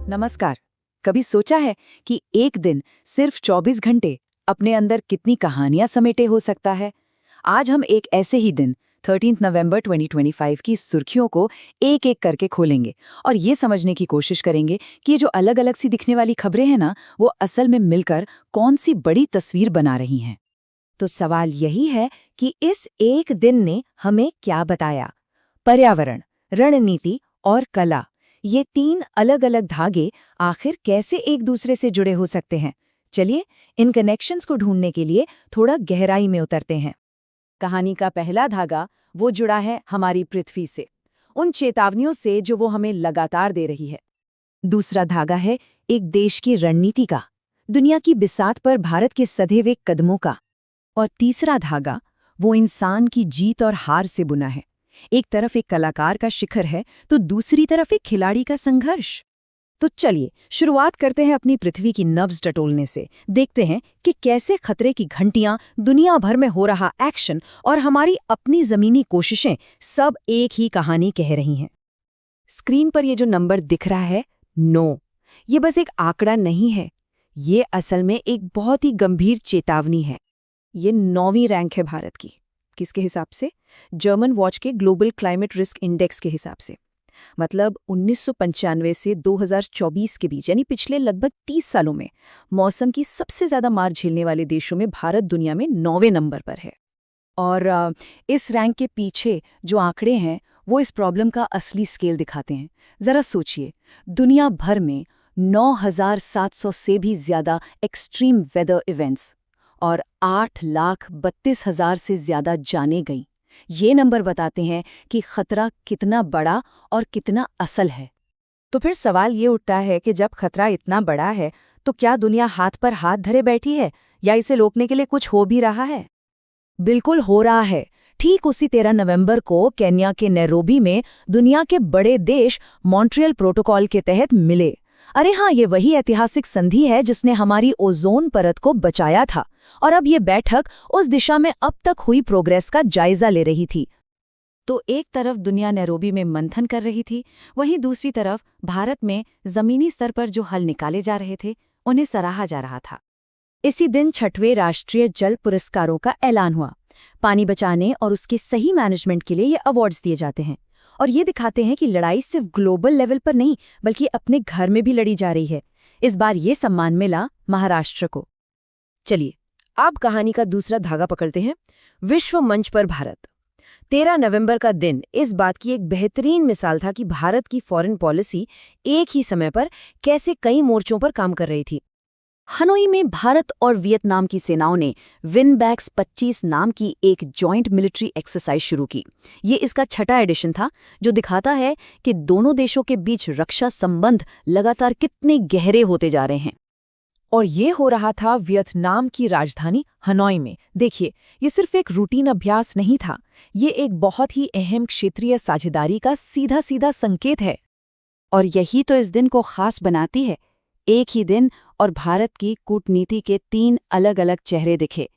नमस्कार। कभी सोचा है कि एक दिन सिर्फ 24 घंटे अपने अंदर कितनी कहानियां समेटे हो सकता है? आज हम एक ऐसे ही दिन 13 नवंबर 2025 की सुर्खियों को एक एक करके खोलेंगे और ये समझने की कोशिश करेंगे कि ये जो अलग अलग सी दिखने वाली खबरें हैं ना, वो असल में मिलकर कौन सी बड़ी तस्वीर बना रही हैं। तो सवाल यही है कि इस एक दिन ने हमें क्या बताया। पर्यावरण, रणनीति और कला, ये तीन अलग अलग धागे आखिर कैसे एक दूसरे से जुड़े हो सकते हैं? चलिए इन कनेक्शंस को ढूंढने के लिए थोड़ा गहराई में उतरते हैं। कहानी का पहला धागा वो जुड़ा है हमारी पृथ्वी से, उन चेतावनियों से जो वो हमें लगातार दे रही है। दूसरा धागा है एक देश की रणनीति का, दुनिया की बिसात पर भारत के सधे हुए कदमों का। और तीसरा धागा वो इंसान की जीत और हार से बुना है। एक तरफ एक कलाकार का शिखर है तो दूसरी तरफ एक खिलाड़ी का संघर्ष। तो चलिए शुरुआत करते हैं अपनी पृथ्वी की नब्ज टटोलने से। देखते हैं कि कैसे खतरे की घंटियां, दुनिया भर में हो रहा एक्शन और हमारी अपनी जमीनी कोशिशें सब एक ही कहानी कह रही हैं। स्क्रीन पर ये जो नंबर दिख रहा है 9, ये बस एक आंकड़ा नहीं है, ये असल में एक बहुत ही गंभीर चेतावनी है। ये 9वीं रैंक है भारत की। किसके हिसाब से? जर्मन वॉच के ग्लोबल क्लाइमेट रिस्क इंडेक्स के हिसाब से। मतलब 1995 से 2024 के बीच, यानी पिछले लगभग 30 सालों में मौसम की सबसे ज्यादा मार झेलने वाले देशों में भारत दुनिया में 9वें नंबर पर है। और इस रैंक के पीछे जो आंकड़े हैं वो इस प्रॉब्लम का असली स्केल दिखाते हैं। जरा सोचिए, दुनिया भर में 9,700 से भी ज्यादा एक्सट्रीम वेदर इवेंट्स और 8,32,000 से ज्यादा जाने गई। ये नंबर बताते हैं कि खतरा कितना बड़ा और कितना असल है। तो फिर सवाल ये उठता है कि जब खतरा इतना बड़ा है तो क्या दुनिया हाथ पर हाथ धरे बैठी है, या इसे रोकने के लिए कुछ हो भी रहा है? बिल्कुल हो रहा है। ठीक उसी 13 नवंबर को केन्या के नैरोबी में दुनिया के बड़े देश मॉन्ट्रियल प्रोटोकॉल के तहत मिले। अरे हाँ, ये वही ऐतिहासिक संधि है जिसने हमारी ओजोन परत को बचाया था। और अब ये बैठक उस दिशा में अब तक हुई प्रोग्रेस का जायजा ले रही थी। तो एक तरफ दुनिया नैरोबी में मंथन कर रही थी, वहीं दूसरी तरफ भारत में जमीनी स्तर पर जो हल निकाले जा रहे थे उन्हें सराहा जा रहा था। इसी दिन 6वें राष्ट्रीय जल पुरस्कारों का ऐलान हुआ। पानी बचाने और उसके सही मैनेजमेंट के लिए ये अवार्ड्स दिए जाते हैं और ये दिखाते हैं कि लड़ाई सिर्फ ग्लोबल लेवल पर नहीं बल्कि अपने घर में भी लड़ी जा रही है। इस बार ये सम्मान मिला महाराष्ट्र को। चलिए अब कहानी का दूसरा धागा पकड़ते हैं। विश्व मंच पर भारत। 13 नवंबर का दिन इस बात की एक बेहतरीन मिसाल था कि भारत की फॉरेन पॉलिसी एक ही समय पर कैसे कई मोर्चों पर काम कर रही थी। हनोई में भारत और वियतनाम की सेनाओं ने विनबैक्स 25 नाम की एक जॉइंट मिलिट्री एक्सरसाइज शुरू की। ये इसका छठा एडिशन था, जो दिखाता है कि दोनों देशों के बीच रक्षा संबंध लगातार कितने गहरे होते जा रहे हैं। और ये हो रहा था वियतनाम की राजधानी हनोई में। देखिए, ये सिर्फ एक रूटीन अभ्यास नहीं था, ये एक बहुत ही अहम क्षेत्रीय साझेदारी का सीधा सीधा संकेत है। और यही तो इस दिन को खास बनाती है। एक ही दिन और भारत की कूटनीति के 3 अलग अलग चेहरे दिखे।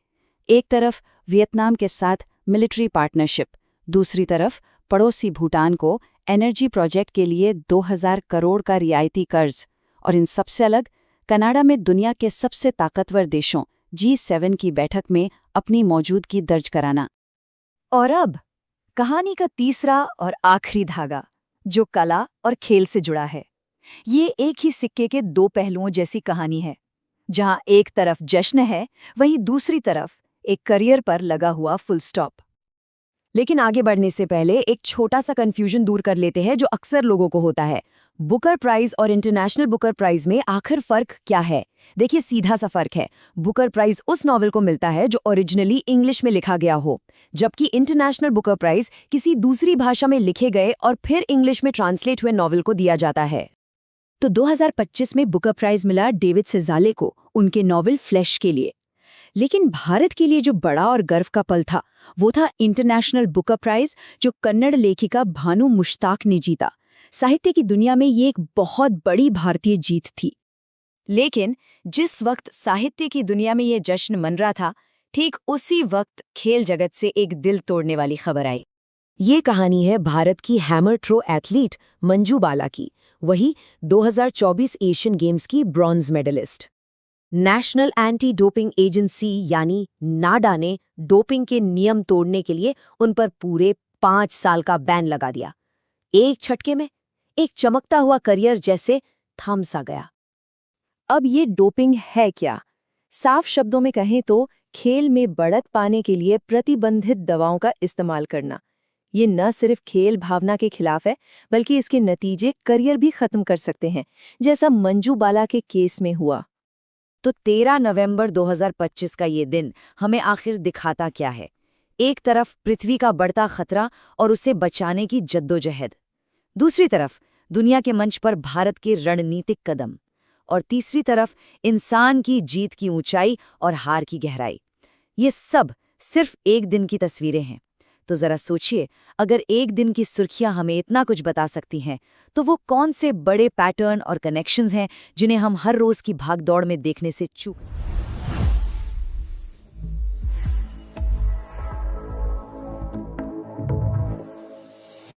एक तरफ वियतनाम के साथ मिलिट्री पार्टनरशिप, दूसरी तरफ पड़ोसी भूटान को एनर्जी प्रोजेक्ट के लिए 2000 करोड़ का रियायती कर्ज, और इन सबसे अलग कनाडा में दुनिया के सबसे ताकतवर देशों G7 की बैठक में अपनी मौजूदगी दर्ज कराना। और अब कहानी का तीसरा और आखिरी धागा, जो कला और खेल से जुड़ा है। ये एक ही सिक्के के 2 पहलुओं जैसी कहानी है, जहां एक तरफ जश्न है, वहीं दूसरी तरफ एक करियर पर लगा हुआ फुल स्टॉप। लेकिन आगे बढ़ने से पहले एक छोटा सा कंफ्यूजन दूर कर लेते हैं जो अक्सर लोगों को होता है। बुकर प्राइज और इंटरनेशनल बुकर प्राइज में आखिर फर्क क्या है? देखिए, सीधा सा फर्क है। बुकर प्राइज उस नॉवेल को मिलता है जो ओरिजिनली इंग्लिश में लिखा गया हो, जबकि इंटरनेशनल बुकर प्राइज किसी दूसरी भाषा में लिखे गए और फिर इंग्लिश में ट्रांसलेट हुए नॉवेल को दिया जाता है। तो 2025 में बुकर प्राइज मिला डेविड सेजाले को उनके नॉवेल फ्लैश के लिए। लेकिन भारत के लिए जो बड़ा और गर्व का पल था, वो था इंटरनेशनल बुकर प्राइज, जो कन्नड़ लेखिका भानु मुश्ताक ने जीता। साहित्य की दुनिया में ये एक बहुत बड़ी भारतीय जीत थी। लेकिन जिस वक्त साहित्य की दुनिया में ये जश्न मन रहा था, ठीक उसी वक्त खेल जगत से एक दिल तोड़ने वाली खबर आई। ये कहानी है भारत की hammer throw athlete Manju Bala की, वही 2024 एशियन गेम्स की bronze medallist. National anti doping agency यानी नाडा ने डोपिंग के नियम तोड़ने के लिए उन पर पूरे 5 साल का बैन लगा दिया। एक झटके में एक चमकता हुआ करियर जैसे थम सा गया। अब ये डोपिंग है क्या? साफ शब्दों में कहें तो खेल में बढ़त पाने के लिए प्रतिबंधित दवाओं का इस्तेमाल करना। ये न सिर्फ खेल भावना के खिलाफ है, बल्कि इसके नतीजे करियर भी खत्म कर सकते हैं, जैसा मंजू बाला के केस में हुआ। तो 13 नवंबर 2025 का ये दिन हमें आखिर दिखाता क्या है? एक तरफ पृथ्वी का बढ़ता खतरा और उसे बचाने की जद्दोजहद, दूसरी तरफ दुनिया के मंच पर भारत के रणनीतिक कदम, और तीसरी तरफ इंसान की जीत की ऊंचाई और हार की गहराई। ये सब सिर्फ एक दिन की तस्वीरें हैं। तो जरा सोचिए, अगर एक दिन की सुर्खियां हमें इतना कुछ बता सकती हैं, तो वो कौन से बड़े पैटर्न और कनेक्शंस हैं जिन्हें हम हर रोज की भागदौड़ में देखने से चूक